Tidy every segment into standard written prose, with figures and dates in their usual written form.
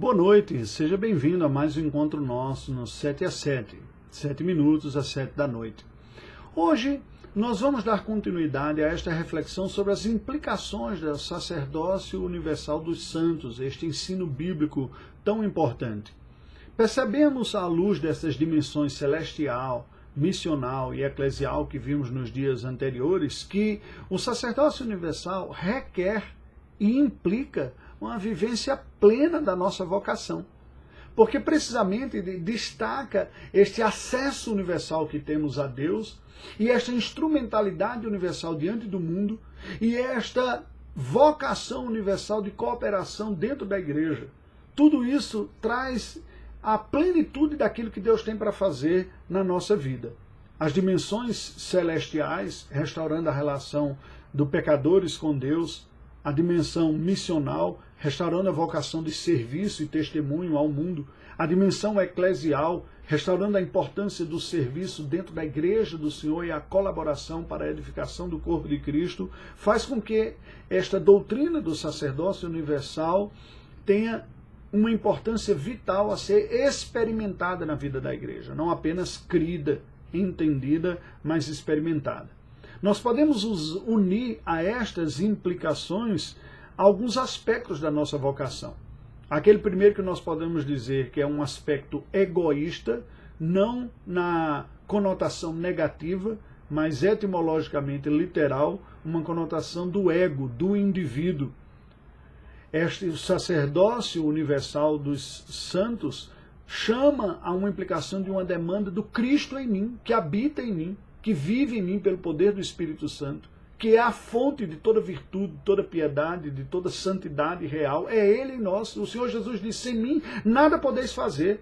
Boa noite, seja bem-vindo a mais um encontro nosso no 7 às 7, 7 minutos às 7 da noite. Hoje nós vamos dar continuidade a esta reflexão sobre as implicações do sacerdócio universal dos santos, este ensino bíblico tão importante. Percebemos à luz dessas dimensões celestial, missional e eclesial que vimos nos dias anteriores que o sacerdócio universal requer e implica uma vivência plena da nossa vocação. Porque precisamente destaca este acesso universal que temos a Deus e esta instrumentalidade universal diante do mundo e esta vocação universal de cooperação dentro da igreja. Tudo isso traz a plenitude daquilo que Deus tem para fazer na nossa vida. As dimensões celestiais, restaurando a relação dos pecadores com Deus, a dimensão missional, restaurando a vocação de serviço e testemunho ao mundo, a dimensão eclesial, restaurando a importância do serviço dentro da igreja do Senhor e a colaboração para a edificação do corpo de Cristo, faz com que esta doutrina do sacerdócio universal tenha uma importância vital a ser experimentada na vida da igreja, não apenas crida, entendida, mas experimentada. Nós podemos unir a estas implicações alguns aspectos da nossa vocação. Aquele primeiro que nós podemos dizer que é um aspecto egoísta, não na conotação negativa, mas etimologicamente literal, uma conotação do ego, do indivíduo. Este sacerdócio universal dos santos chama a uma implicação de uma demanda do Cristo em mim, que habita em mim, que vive em mim pelo poder do Espírito Santo, que é a fonte de toda virtude, de toda piedade, de toda santidade real. É Ele em nós. O Senhor Jesus disse, sem mim nada podeis fazer.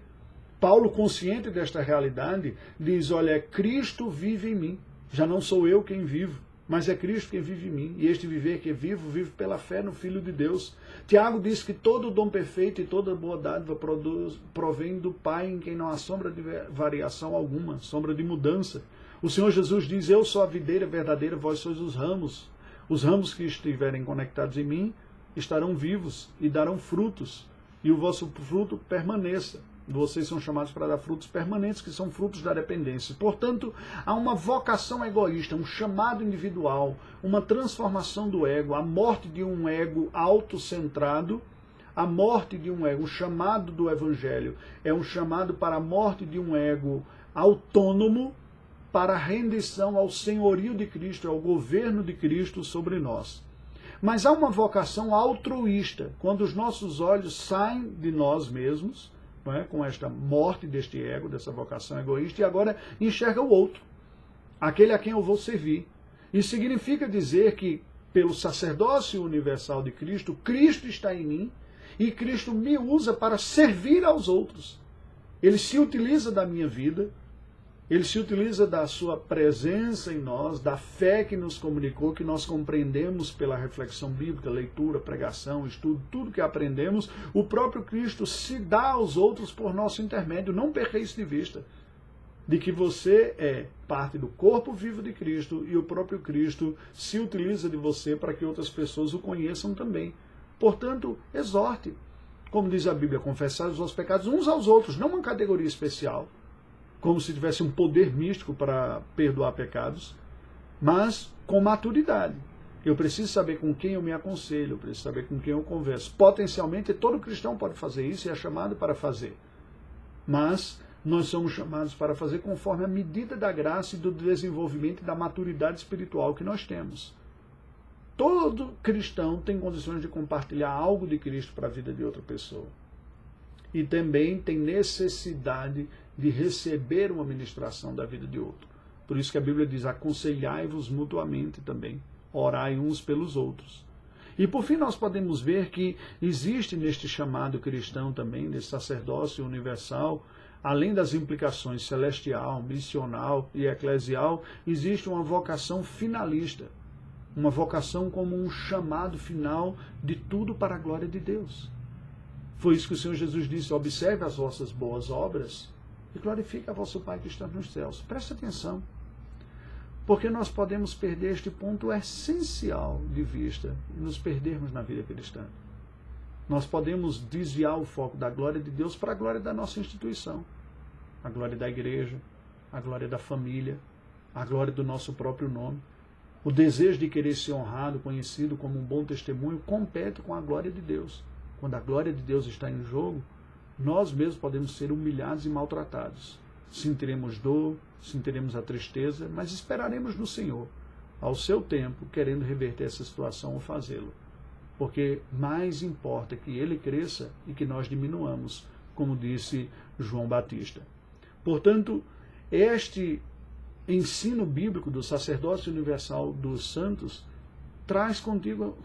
Paulo, consciente desta realidade, diz, olha, Cristo vive em mim. Já não sou eu quem vivo, mas é Cristo quem vive em mim. E este viver que vivo, vivo pela fé no Filho de Deus. Tiago diz que todo dom perfeito e toda boa dádiva provém do Pai, em quem não há sombra de variação alguma, sombra de mudança. O Senhor Jesus diz, eu sou a videira verdadeira, vós sois os ramos. Os ramos que estiverem conectados em mim estarão vivos e darão frutos. E o vosso fruto permaneça. Vocês são chamados para dar frutos permanentes, que são frutos da dependência. Portanto, há uma vocação egoísta, um chamado individual, uma transformação do ego, a morte de um ego autocentrado, a morte de um ego, o chamado do Evangelho é um chamado para a morte de um ego autônomo, para a rendição ao senhorio de Cristo, ao governo de Cristo sobre nós. Mas há uma vocação altruísta, quando os nossos olhos saem de nós mesmos, não é? Com esta morte deste ego, dessa vocação egoísta, e agora enxerga o outro, aquele a quem eu vou servir. Isso significa dizer que, pelo sacerdócio universal de Cristo, Cristo está em mim, e Cristo me usa para servir aos outros. Ele se utiliza da minha vida, ele se utiliza da sua presença em nós, da fé que nos comunicou, que nós compreendemos pela reflexão bíblica, leitura, pregação, estudo, tudo que aprendemos. O próprio Cristo se dá aos outros por nosso intermédio. Não perca isso de vista, de que você é parte do corpo vivo de Cristo e o próprio Cristo se utiliza de você para que outras pessoas o conheçam também. Portanto, exorte, como diz a Bíblia, confessar os vossos pecados uns aos outros, não uma categoria especial, como se tivesse um poder místico para perdoar pecados, mas com maturidade. Eu preciso saber com quem eu me aconselho, eu preciso saber com quem eu converso. Potencialmente, todo cristão pode fazer isso e é chamado para fazer. Mas nós somos chamados para fazer conforme a medida da graça e do desenvolvimento e da maturidade espiritual que nós temos. Todo cristão tem condições de compartilhar algo de Cristo para a vida de outra pessoa. E também tem necessidade de receber uma ministração da vida de outro. Por isso que a Bíblia diz, aconselhai-vos mutuamente também, orai uns pelos outros. E por fim nós podemos ver que existe neste chamado cristão também, nesse sacerdócio universal, além das implicações celestial, missional e eclesial, existe uma vocação finalista, uma vocação como um chamado final de tudo para a glória de Deus. Foi isso que o Senhor Jesus disse, observe as vossas boas obras e glorifique a vosso Pai que está nos céus. Preste atenção, porque nós podemos perder este ponto essencial de vista e nos perdermos na vida cristã. nós podemos desviar o foco da glória de Deus para a glória da nossa instituição, a glória da igreja, a glória da família, a glória do nosso próprio nome. O desejo de querer ser honrado, conhecido como um bom testemunho, compete com a glória de Deus. Quando a glória de Deus está em jogo, nós mesmos podemos ser humilhados e maltratados. Sentiremos dor, sentiremos a tristeza, mas esperaremos no Senhor, ao seu tempo, querendo reverter essa situação ou fazê-lo. Porque mais importa que ele cresça e que nós diminuamos, como disse João Batista. Portanto, este ensino bíblico do sacerdócio universal dos santos traz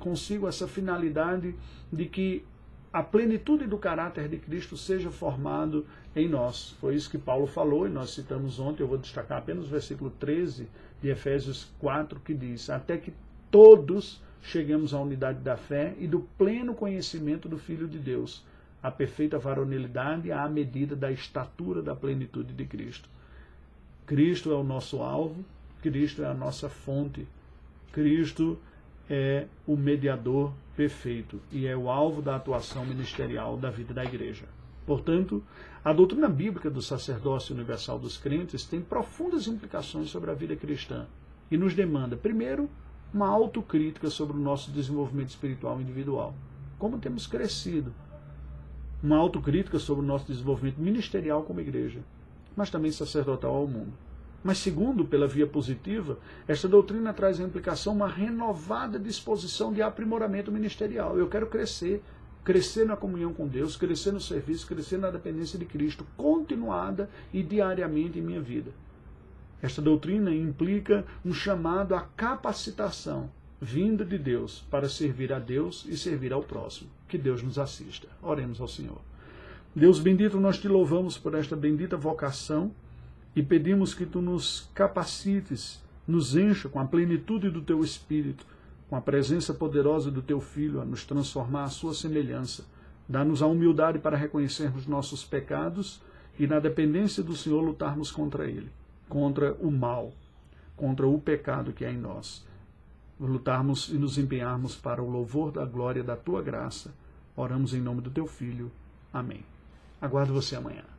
consigo essa finalidade de que a plenitude do caráter de Cristo seja formado em nós. Foi isso que Paulo falou, e nós citamos ontem. Eu vou destacar apenas o versículo 13 de Efésios 4, que diz: até que todos cheguemos à unidade da fé e do pleno conhecimento do Filho de Deus, à perfeita varonilidade, à medida da estatura da plenitude de Cristo. Cristo é o nosso alvo, Cristo é a nossa fonte, Cristo é o mediador perfeito e é o alvo da atuação ministerial da vida da igreja. Portanto, a doutrina bíblica do sacerdócio universal dos crentes tem profundas implicações sobre a vida cristã e nos demanda, primeiro, uma autocrítica sobre o nosso desenvolvimento espiritual individual. Como temos crescido. Uma autocrítica sobre o nosso desenvolvimento ministerial como igreja, mas também sacerdotal ao mundo. Mas segundo, pela via positiva, esta doutrina traz a implicação uma renovada disposição de aprimoramento ministerial. Eu quero crescer na comunhão com Deus, crescer no serviço, crescer na dependência de Cristo, continuada e diariamente em minha vida. Esta doutrina implica um chamado à capacitação vinda de Deus para servir a Deus e servir ao próximo. Que Deus nos assista. Oremos ao Senhor. Deus bendito, nós te louvamos por esta bendita vocação e pedimos que tu nos capacites, nos encha com a plenitude do teu Espírito, com a presença poderosa do teu Filho a nos transformar à sua semelhança. Dá-nos a humildade para reconhecermos nossos pecados e na dependência do Senhor lutarmos contra ele, contra o mal, contra o pecado que há em nós. Lutarmos e nos empenharmos para o louvor da glória da tua graça. Oramos em nome do teu Filho. Amém. Aguardo você amanhã.